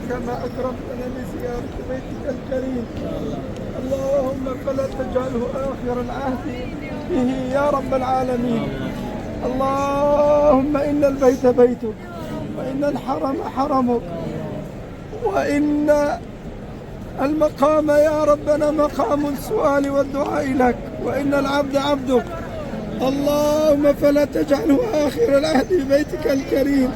كما أكرمتنا بزيارة بيتك الكريم، اللهم فلا تجعله آخر العهد به يا رب العالمين. اللهم إن البيت بيتك، وإن الحرم حرمك، وإن المقام يا ربنا مقام السؤال والدعاء لك، وإن العبد عبدك. اللهم فلا تجعله آخر العهد ببيتك الكريم.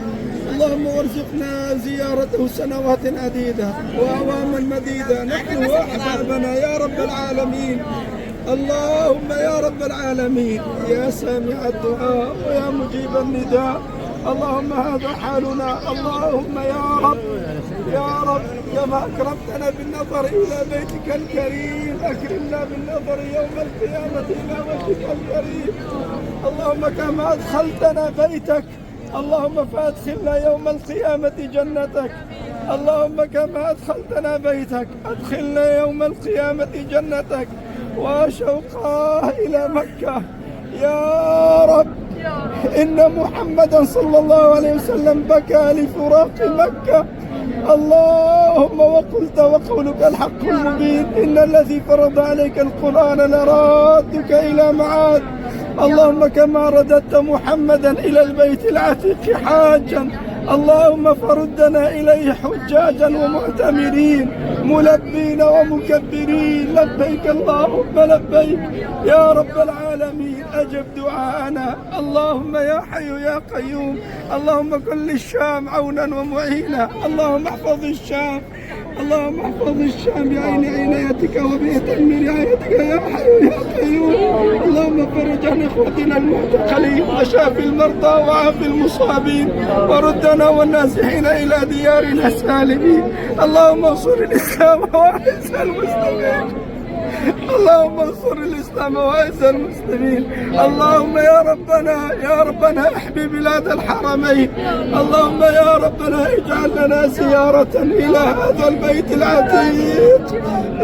اللهم وارزقنا زيارته سنوات عديدة وأعواما مديدة نحن وأحبابنا يا رب العالمين. اللهم يا رب العالمين يا سامع الدعاء ويا مجيب النداء، اللهم هذا حالنا. اللهم يا رب كما أكرمتنا بالنظر إلى بيتك الكريم أكرمنا بالنظر يوم القيامة إلى وجهك الكريم. اللهم كما أدخلتنا بيتك اللهم فأدخلنا يوم القيامة جنتك. اللهم كما أدخلتنا بيتك أدخلنا يوم القيامة جنتك. وشوقا إلى مكة يا رب، إن محمدا صلى الله عليه وسلم بكى لفراق مكة. اللهم وقلت وقولك الحق المبين، إن الذي فرض عليك القرآن لرادك إلى معاد. اللهم كما رددت محمدا إلى البيت العتيق حاجا، اللهم فردنا إليه حجاجا ومعتمرين ملبين ومكبرين. لبيك اللهم لبيك يا رب العالمين، أجب دعاءنا. اللهم يا حي يا قيوم، اللهم كن للشام عونا ومعينا. اللهم احفظ الشام، اللهم احفظ الشام بعين عنايتك وبيتم رعايتك يا حي يا قيوم. اللهم فرج عن اخوتنا المعتقلين وشاف المرضى وعاف المصابين، وردنا والنازحين الى ديارنا سالمين. اللهم انصر الاسلام واعز المسلمين، اللهم انصر الاسلام واعز المسلمين. اللهم يا ربنا احمي بلاد الحرمين. اللهم يا ربنا اجعل لنا زيارة الى هذا البيت العتيق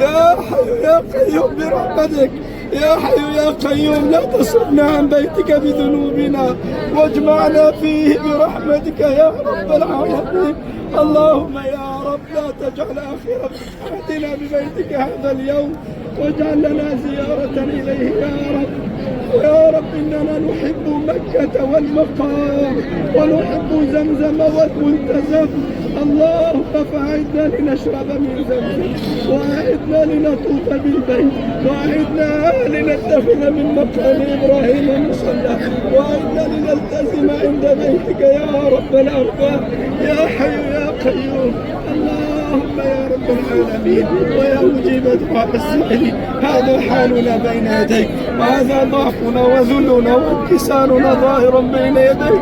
يا حي يا قيوم برحمتك. يا حي يا قيوم لا تصرفنا عن بيتك بذنوبنا واجمعنا فيه برحمتك يا رب العالمين. اللهم يا رب لا تجعل آخر عهدنا ببيتك هذا اليوم، واجعل لنا زيارة إليه يا رب. يا رب إننا نحب مكة والمقام ونحب زمزم والملتزم. اللهم فأعدنا لنشرب من زمزم، وأعدنا لنطوف بالبيت، وأعدنا لنتخذ من مقام إبراهيم مصلى، وأعدنا لنلتزم عند بيتك يا رب الأرباب يا حي يا قيوم. اللهم يا رب العالمين ويا مجيب دعاء السائلين، هذا حالنا بين يديك، وهذا ضعفنا وذلنا وانكسارنا ظاهر بين يديك.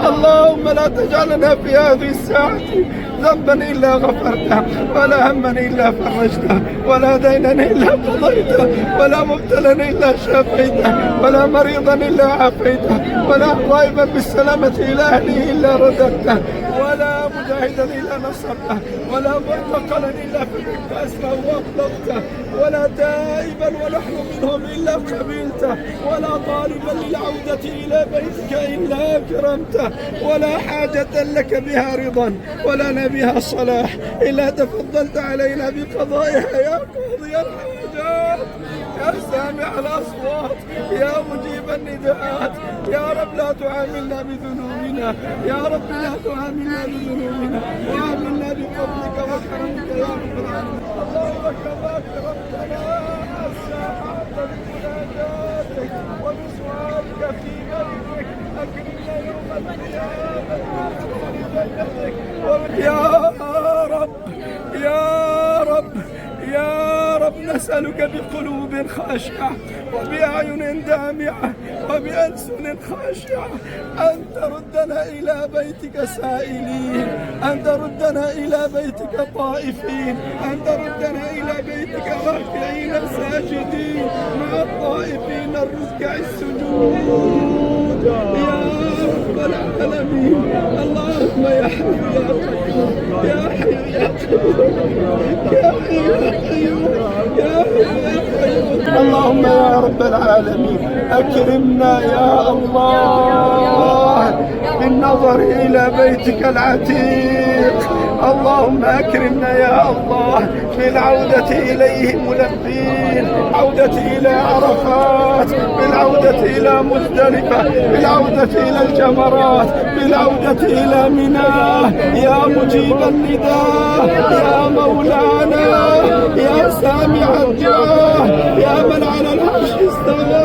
اللهم لا تجعلنا في هذه الساعة ذنبا إلا غفرته، ولا هما إلا فرجته، ولا دينا إلا قضيته، ولا مبتلا إلا شافيته، ولا مريضا إلا عافيته، ولا غائبا بالسلامة إلى أهله إلا رددته، ولا مجاهدا إلا نصرته، ولا معتقلا إلا فككت أسره وأطلقته، ولا تائبا ونحن منهم إلا قبلته، ولا طالبا للعودة إلى بيتك إلا أكرمته، ولا حاجة لك بها رضا ولا بها صلاح إلا تفضلت علينا بقضائها يا قاضي الحاجات، يا سامع الأصوات، يا مجيب النداءات. يا رب لا تعاملنا بذنوبنا، يا رب لا تعاملنا بذنوبنا، وعاملنا بفضلك وكرمك يا رب العالمين. اللهم كما كرمتنا الساعة بمناجاتك وبسؤالك في بيتك، أكرمنا يوم القيامة بجنتك. يا رب يا رب يا رب نسألك بقلوب خاشعة وبأعين دامعة وبألسن خاشعة أن تردنا إلى بيتك سائلين، أن تردنا إلى بيتك طائفين، أن تردنا إلى بيتك راكعين ساجدين مع الطائفين الركع السجود يا رب العالمين. اللهم يا حي يا قيوم، يا حي يا قيوم، يا حي يا قيوم، يا حي يا قيوم. اللهم يا رب العالمين أكرمنا يا الله بالنظر إلى بيتك العتيق. اللهم أكرمنا يا الله بالعودة إليه ملبين، عودة إلى عرفات، بالعودة إلى مزدلفة، بالعودة إلى الجمرات، بالعودة إلى منى. يا مجيب النداء، يا مولانا، يا سامع الدعاء، يا من على العرش استوى،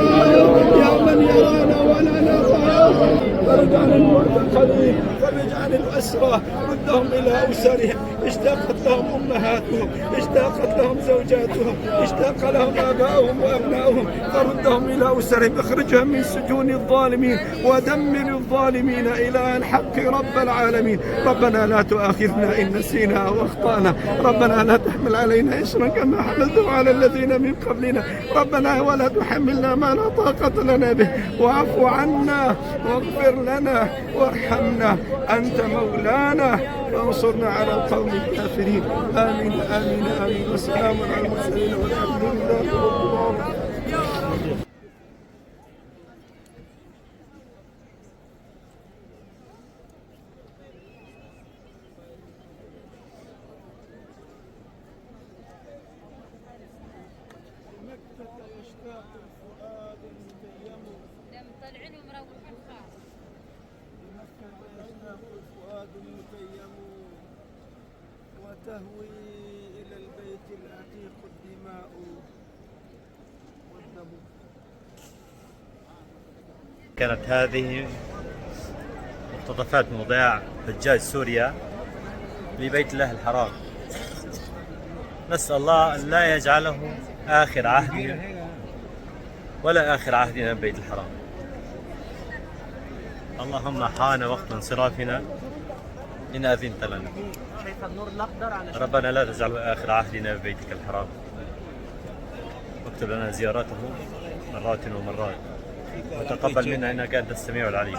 يا من يرانا ولا نراه. فرج عن المعتقلين، فرج عن الأسرى، ردهم إلى أسرهم. اشتاقت لهم أمهاتهم، اشتاقت لهم زوجاتهم، اشتاق لهم آباؤهم وأبناؤهم، فردهم إلى أسرهم. اخرجهم من سجون الظالمين ودمر الظالمين إلى الحق رب العالمين. ربنا لا تؤاخذنا إن نسينا أو أخطأنا، ربنا لا تحمل علينا إصرا كما حملته على الذين من قبلنا، ربنا ولا تحملنا ما لا طاقة لنا به، واعف عنا واغفر لنا وارحمنا، أنت مولانا فانصرنا على القوم الكافرين. آمين آمين آمين. والسلام على المرسلين والحمد لله رب العالمين. وتهوي إلى البيت العتيق الدماء والدم. كانت هذه مقتطفات من ضياع حجاج سوريا لبيت الله الحرام. نسأل الله أن لا يجعله آخر عهدنا ولا آخر عهدنا ببيت الحرام. اللهم حان وقت انصرافنا إن أذنت لنا. ربنا لا تجعله آخر عهدنا ببيتك الحرام، واكتب لنا زيارته مرات ومرات، وتقبل منا إنك أنت السميع العليم.